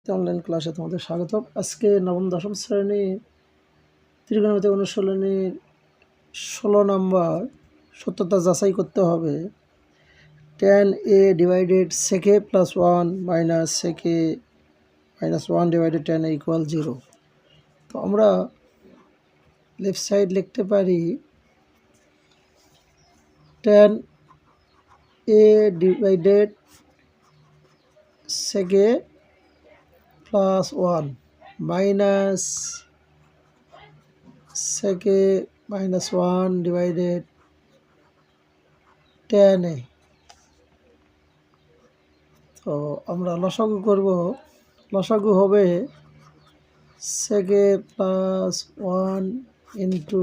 Online ক্লাসে তোমাদের স্বাগতম। আজকে নবম দশম শ্রেণী ত্রিকোণমিতি অনুশীলনীর 16 নম্বর সত্যতা যাচাই করতে হবে। tan a divided sec a plus 1 minus sec a minus 1 divided tan a equal 0। তো আমরা লেফট সাইড লিখতে পারি tan a divided sec a plus 1 minus sec a minus 1 divided tan a। তো আমরা লসাগু করব। লসাগু হবে sec a plus 1 into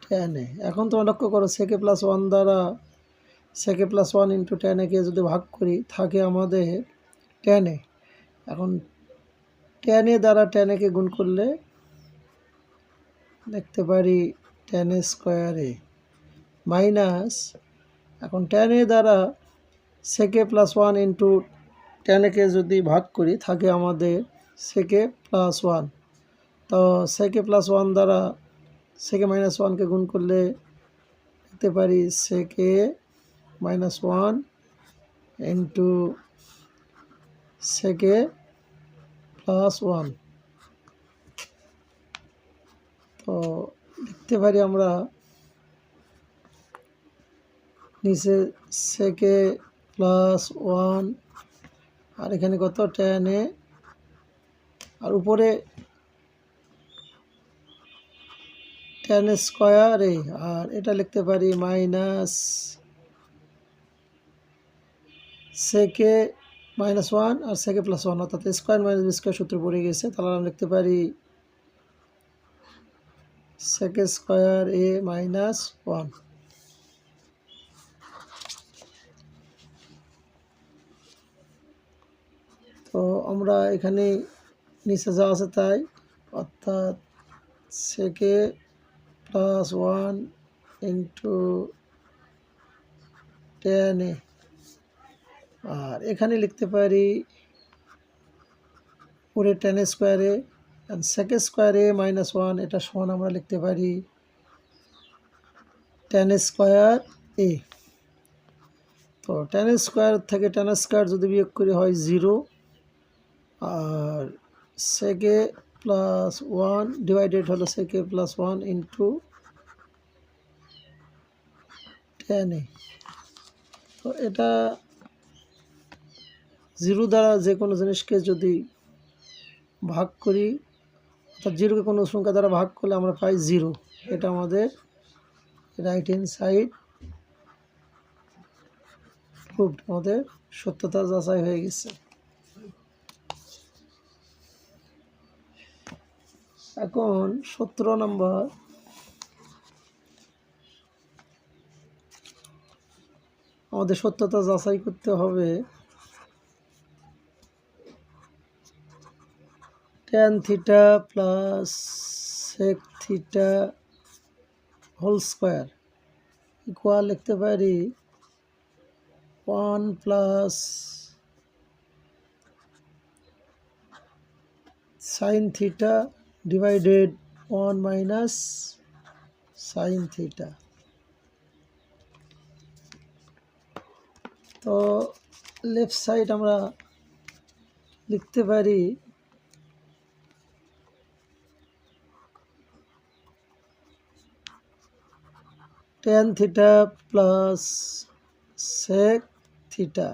tan a। এখন তোমরা লক্ষ্য করো sec a plus 1 দ্বারা sec a plus 1 into tan a কে যদি ভাগ করি থাকে আমাদের tan a। এখন tan a দ্বারা tan a কে গুণ করলে লিখতে পারি tan a square a minus এখন tan a দ্বারা sec a plus 1 into tan a কে যদি ভাগ করি থাকে আমাদের sec a plus 1। তো sec a plus 1 দ্বারা sec a minus 1 কে গুণ করলে লিখতে পারি sec a minus 1 into sec a plus 1। তো লিখতে পারি আমরা নিচে sec a plus 1 আর এখানে কত tan a আর উপরে tan স্কয়ার a আর এটা লিখতে পারি মাইনাস sec a minus 1 আর sec a plus 1 অর্থাৎ স্কয়ার মাইনাস বি স্কয়ার সূত্র পড়ে গেছে। তাহলে আমরা লিখতে পারি sec a square a minus 1। তো আমরা এখানে নিচে যা আছে তাই অর্থাৎ sec a plus 1 into tan a আর এখানে লিখতে পারি পুরো tan square a and sec square a minus 1 এটা সমান আমরা লিখতে পারি tan স্কয়ার a। তো tan স্কয়ার থেকে tan স্কয়ার যদি বিয়োগ করি হয় 0 আর sec a প্লাস 1 ডিভাইডেড হলো sec a plus 1 into tan a। তো এটা 0 দ্বারা যে কোনো জিনিসকে যদি ভাগ করি অর্থাৎ 0কে কোনো সংখ্যা দ্বারা ভাগ করলে আমরা পাই 0। এটা আমাদের রাইট হ্যান্ড সাইড প্রুভড, আমাদের সত্যতা যাচাই হয়ে গেছে। এখন 17 নম্বর আমাদের সত্যতা যাচাই করতে হবে tan theta plus sec theta whole square equal লিখতে পারি 1 plus sin theta divided 1 minus sin theta. তো লেফট সাইড আমরা লিখতে পারি tan theta plus sec theta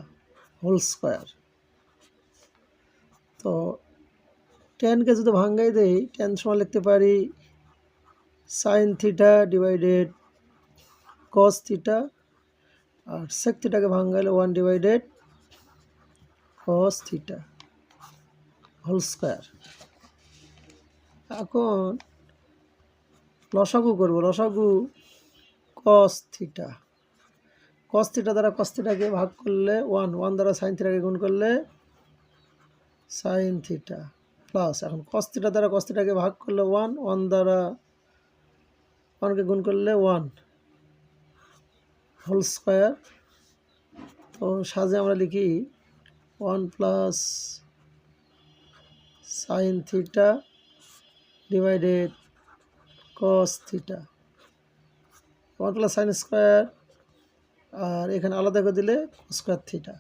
whole square. তো টেনকে যদি ভাঙ্গাই দেই tan সমান লিখতে পারি sin theta divided cos theta আর sec থিটাকে ভাঙ্গাইলে 1 divided cos theta whole square. এখন লসাগু করব। লসাগু cos থিটা দ্বারা cos থিটাকে ভাগ করলে 1 দ্বারা sin থিটাকে গুণ করলে sin থিটা প্লাস এখন cos থিটা দ্বারা cos থিটাকে ভাগ করলে 1 দ্বারা 1কে গুণ করলে 1 হোল স্কয়ার। তো সাজে আমরা লিখি 1 plus sine theta divided cos theta, 1 plus sine square, আর এখানে আলাদা করে দিলে স্কোয়ার থিটা।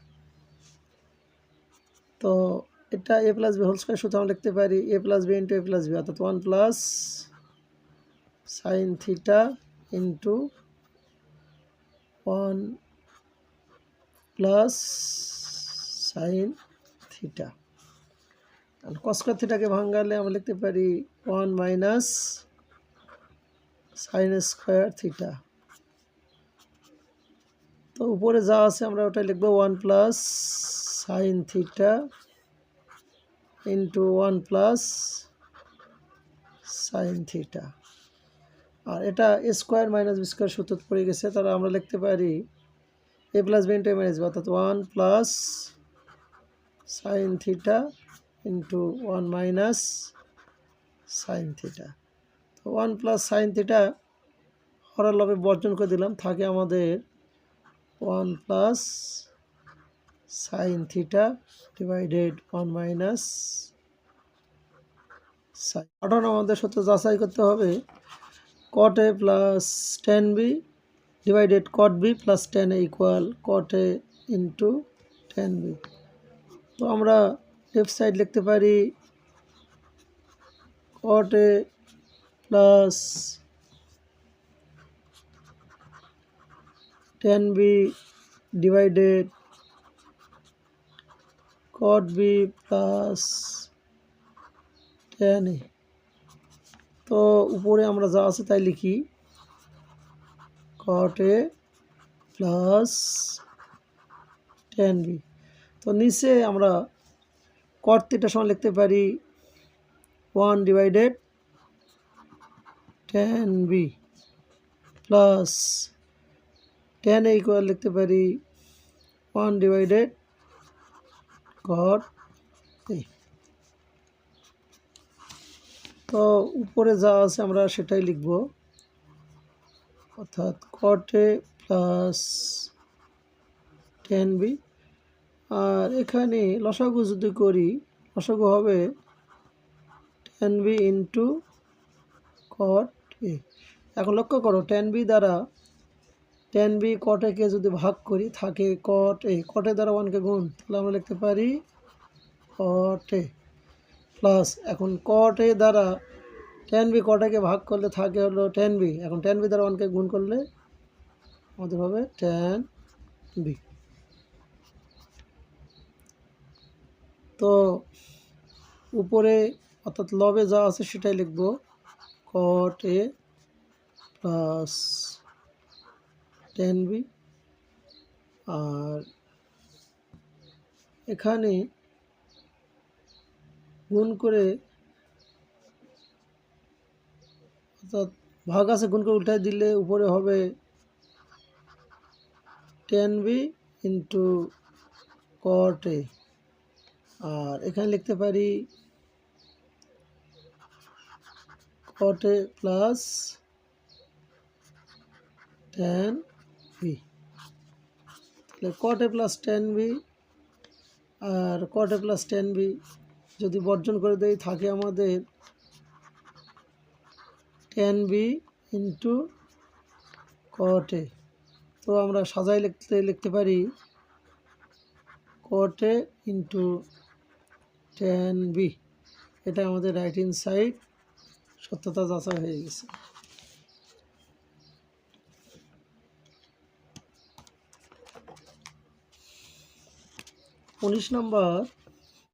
তো এটা A plus B whole square সূত্র আমরা লিখতে পারি A plus B into A plus B, অর্থাৎ 1 plus sine theta into 1 plus sine theta. আর কস স্কোয়ার থিটাকে ভাঙালে আমরা লিখতে পারি 1 মাইনাস সাইন স্কোয়ার থিটা। তো উপরে যা আছে আমরা ওটা লিখবো 1 plus sine theta into 1 plus sine theta. আর এটা A square minus B square সূত্র পড়ে গেছে, তাহলে আমরা লিখতে পারি A plus B into A minus B, অর্থাৎ 1 plus sine theta into 1 minus sine theta. তো 1 প্লাস সাইন থিটা হরের লবে বর্জন করে দিলাম, থাকে আমাদের 1 plus sine theta divided 1 minus sign. এখন আমাদের সূত্র যাচাই করতে হবে cot a plus tan b divided cot b plus tan a equal cot a into tan b। তো আমরা লেফট সাইড লিখতে পারি cot a plus tan b divided cot b plus tan a। তো উপরে আমরা যা আছে তাই লিখি cot a plus tan b। তো নিচে আমরা cot থিটা সমান লিখতে পারি 1 divided tan b plus tan a equal লিখতে পারি 1 ডিভাইডেড cot a। তো উপরে যা আছে আমরা সেটাই লিখব, অর্থাৎ cot a plus tan b। আর এখানে লসাগু যদি করি, লসাগু হবে tan b into cot a। এখন লক্ষ্য করো tan b দ্বারা tan b cot a কে যদি ভাগ করি থাকে cot a, cot a দ্বারা 1 কে গুণ, তাহলে আমরা লিখতে পারি cot a প্লাস এখন cot a দ্বারা tan b cot a কে ভাগ করলে থাকে হলো tan b, এখন tan b দ্বারা 1 কে গুণ করলে আমাদের হবে tan b। তো উপরে অর্থাৎ লবে যা আছে সেটাই লিখব cot a plus tan b। আর এখানে গুণ করে অর্থাৎ ভাগ আছে গুণ করে উল্টায় দিলে উপরে হবে tan b into cot a। আর এখানে লিখতে পারি cot a plus tan b। তাহলে cot a plus tan b আর cot a plus tan b যদি বর্জন করে দেই থাকে আমাদের tan b into cot a। তো আমরা সাজাই লিখতে পারি cot a into tan b। এটা আমাদের রাইট হ্যান্ড সাইড সত্যতা যাচাই হয়ে গেছে। 19 নম্বর